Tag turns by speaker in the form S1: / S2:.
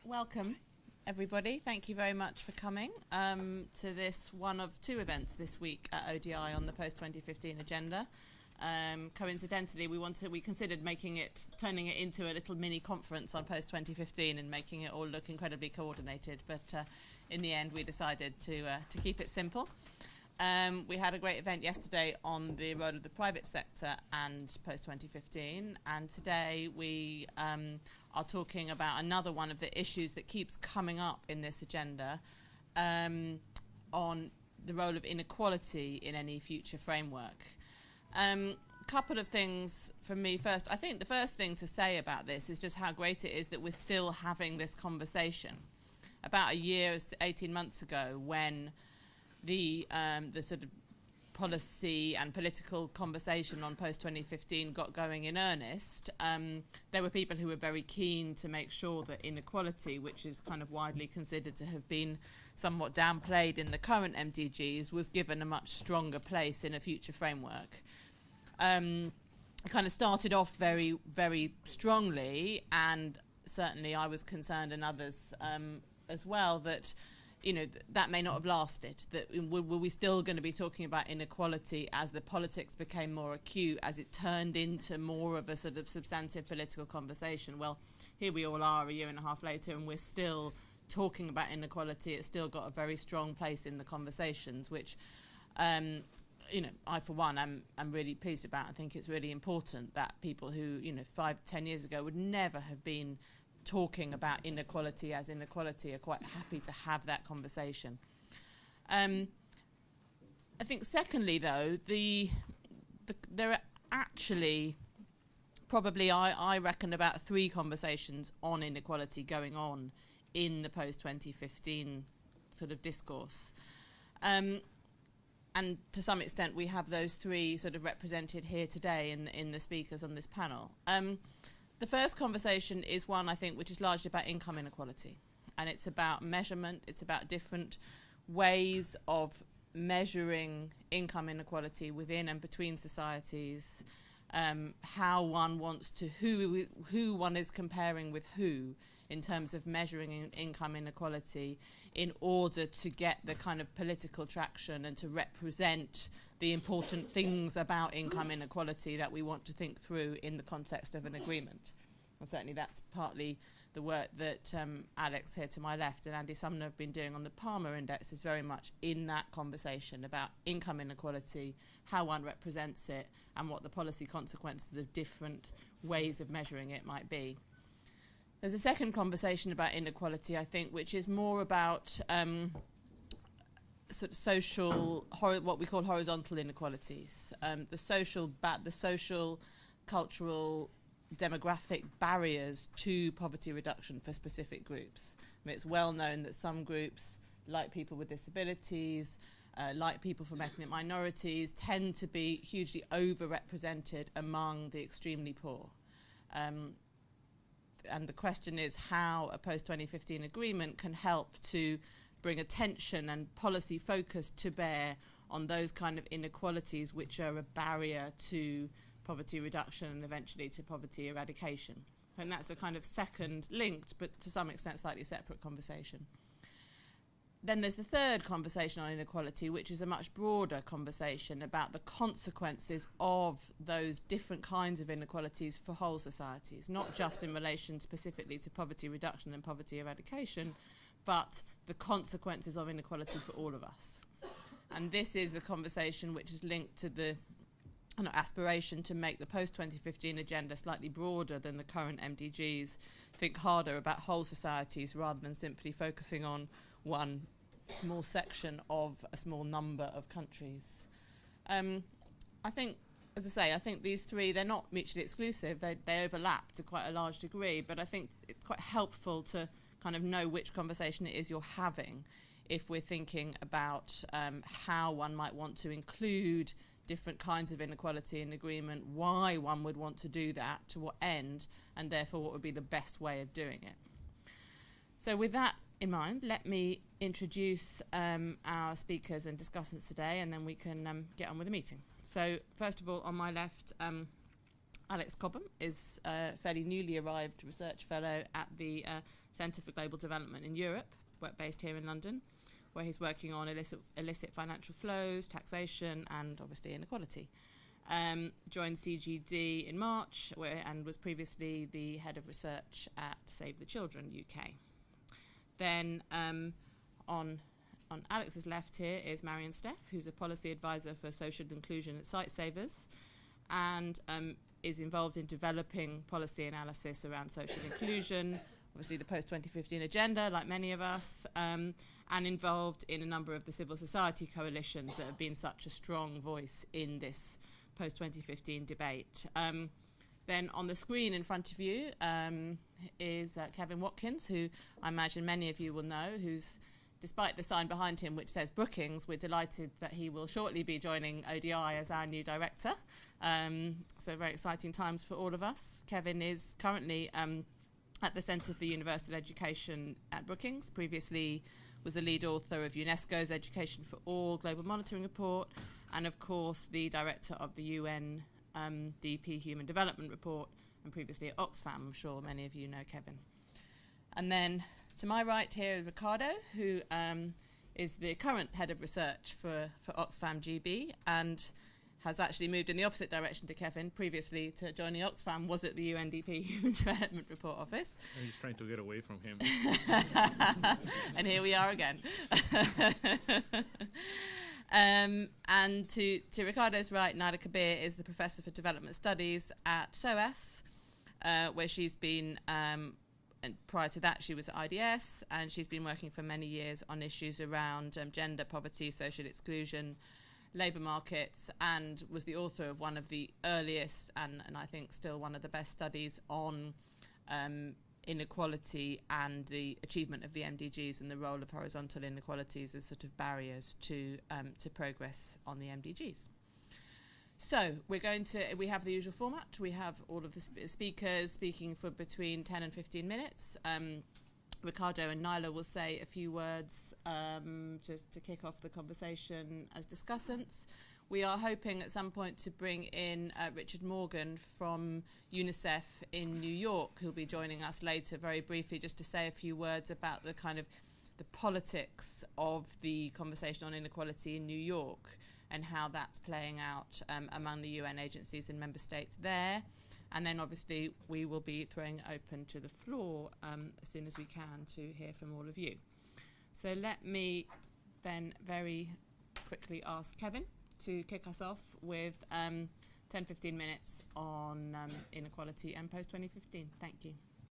S1: Welcome, everybody. Thank you very much for coming to this one of two events this week at ODI on the post-2015 agenda. Coincidentally, we considered turning it into a little mini conference on post-2015 and making it all look incredibly coordinated, but in the end we decided to keep it simple. We had a great event yesterday on the role of the private sector and post-2015, and today we are talking about another one of the issues that keeps coming up in this agenda on the role of inequality in any future framework. Couple of things from me first. I think the first thing to say about this is just how great it is that we're still having this conversation. About a year, 18 months ago, when the sort of policy and political conversation on post-2015 got going in earnest, there were people who were very keen to make sure that inequality, which is kind of widely considered to have been somewhat downplayed in the current MDGs, was given a much stronger place in a future framework. It kind of started off very, very strongly, and certainly I was concerned, and others as well, that that may not have lasted, that were we still going to be talking about inequality as the politics became more acute, as it turned into more of a sort of substantive political conversation. Well, here we all are a year and a half later, and we're still talking about inequality. It's still got a very strong place in the conversations, which I, for one, I'm really pleased about. I think it's really important that people who, 5-10 years ago would never have been talking about inequality as inequality are quite happy to have that conversation. I think secondly, though, there are actually probably, I reckon, about 3 conversations on inequality going on in the post-2015 sort of discourse. And to some extent, we have those 3 sort of represented here today in the speakers on this panel. The first conversation is one, I think, which is largely about income inequality. And it's about measurement. It's about different ways of measuring income inequality within and between societies, how one wants to, who one is comparing with who in terms of measuring income inequality in order to get the kind of political traction and to represent the important things about income inequality that we want to think through in the context of an agreement. And certainly that's partly the work that Alex here to my left and Andy Sumner have been doing on the Palma Index, is very much in that conversation about income inequality, how one represents it, and what the policy consequences of different ways of measuring it might be. There's a second conversation about inequality, I think, which is more about sort of social, what we call horizontal inequalities, the social, cultural, demographic barriers to poverty reduction for specific groups. I mean, it's well known that some groups, like people with disabilities, like people from ethnic minorities, tend to be hugely overrepresented among the extremely poor. And the question is how a post-2015 agreement can help to bring attention and policy focus to bear on those kind of inequalities which are a barrier to poverty reduction and eventually to poverty eradication. And that's a kind of second linked, but to some extent slightly separate conversation. Then there's the third conversation on inequality, which is a much broader conversation about the consequences of those different kinds of inequalities for whole societies, not just in relation specifically to poverty reduction and poverty eradication, but the consequences of inequality for all of us. And this is the conversation which is linked to the aspiration to make the post-2015 agenda slightly broader than the current MDGs, think harder about whole societies rather than simply focusing on one small section of a small number of countries. I think, as I say, I think these 3, they're not mutually exclusive. They overlap to quite a large degree, but I think it's quite helpful to kind of know which conversation it is you're having if we're thinking about how one might want to include different kinds of inequality in agreement, why one would want to do that, to what end, and therefore what would be the best way of doing it. So with that in mind, let me introduce our speakers and discussants today, and then we can get on with the meeting. So first of all, on my left, Alex Cobham is a fairly newly arrived research fellow at the Centre for Global Development in Europe, based here in London, where he's working on illicit financial flows, taxation, and obviously inequality. Joined CGD in March and was previously the head of research at Save the Children UK. Then on Alex's left here is Marion Steff, who's a policy advisor for social inclusion at Sightsavers, and is involved in developing policy analysis around social inclusion, obviously the post-2015 agenda, like many of us, and involved in a number of the civil society coalitions that have been such a strong voice in this post-2015 debate. Then on the screen in front of you is Kevin Watkins, who I imagine many of you will know, who's, despite the sign behind him which says Brookings, we're delighted that he will shortly be joining ODI as our new director. So very exciting times for all of us. Kevin is currently at the Centre for Universal Education at Brookings. Previously was the lead author of UNESCO's Education for All Global Monitoring Report, and of course the director of the UN-DP Human Development Report, and previously at Oxfam. I'm sure many of you know Kevin. And then to my right here is Ricardo, who is the current head of research for Oxfam GB, and has actually moved in the opposite direction to Kevin. Previously to joining Oxfam was at the UNDP Human Development Report Office.
S2: And he's trying to get away from him.
S1: And here we are again. And to Ricardo's right, Nada Kabir is the Professor for Development Studies at SOAS, where she's been, and prior to that she was at IDS, and she's been working for many years on issues around gender, poverty, social exclusion, labour markets, and was the author of one of the earliest and I think still one of the best studies on inequality and the achievement of the MDGs and the role of horizontal inequalities as sort of barriers to progress on the MDGs. So we have the usual format. We have all of the speakers speaking for between 10 and 15 minutes. Ricardo and Nyla will say a few words just to kick off the conversation as discussants. We are hoping at some point to bring in Richard Morgan from UNICEF in New York, who'll be joining us later very briefly, just to say a few words about the kind of the politics of the conversation on inequality in New York and how that's playing out among the UN agencies and member states there. And then obviously we will be throwing it open to the floor as soon as we can to hear from all of you. So let me then very quickly ask Kevin to kick us off with 10-15 minutes on inequality and post-2015. Thank you.